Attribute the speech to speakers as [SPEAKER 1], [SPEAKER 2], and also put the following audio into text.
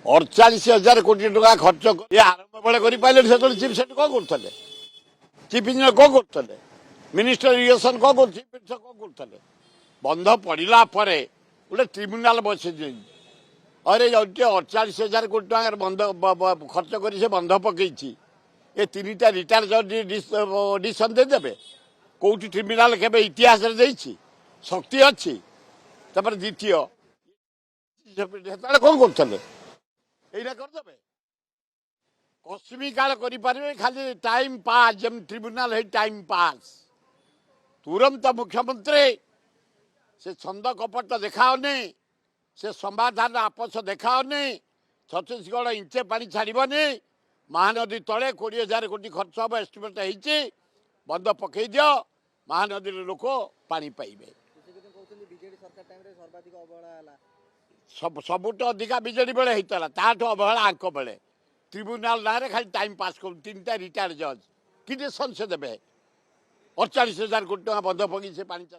[SPEAKER 1] 48,000 କୋଟି ଟଙ୍କା ଖର୍ଚ୍ଚ ଏ ଆରମ୍ଭ ବେଳେ କରିପାରିଲେ ସେତେବେଳେ ଚିଫ୍ ସେକ୍ରେଟାରୀ କ'ଣ କରୁଥିଲେ ଚିଫ୍ ଇଞ୍ଜିନିୟର କ'ଣ କରୁଥିଲେ ମିନିଷ୍ଟର ଇରିଗେସନ୍ କ'ଣ କରୁଥିଲେ ଚିଫ୍ ମିନିଷ୍ଟର କ'ଣ କରୁଥିଲେ ବନ୍ଧ ପଡ଼ିଲା ପରେ ଗୋଟେ ଟ୍ରିବ୍ୟୁନାଲ ବସିଛି अरे 48,000 कोटी टकर बंध खर्च कर बंध पकई ए तीन टा रिटायर जज डिसीजन देदेवे कौटी ट्रिब्यूनाल के इतिहास शक्ति अच्छी द्वितीय कौन करते करदे कश्मी काल करें खाली टाइम पास जमी ट्रिब्यूनाल है टाइम पास तुरंत मुख्यमंत्री से छंद कपट देखाओनी से समाधान आपस देखाओनी छत्तीसगढ़ इंचे पानी छाड़बनी महानदी तले 20,000 कोटी खर्च हम एस्टिमेट होती बंध पकई दियो महानदी लोक पानी पाइबे सबुठ अधिका विजेडी बेले होता ताठू अवहेला आंक बेले ट्रिब्यूनाल ना खाली टाइम पास कर 3टा रिटायर जज कि डिसीजन से देवे 48,000 कोटी टका बंध पकई से पानी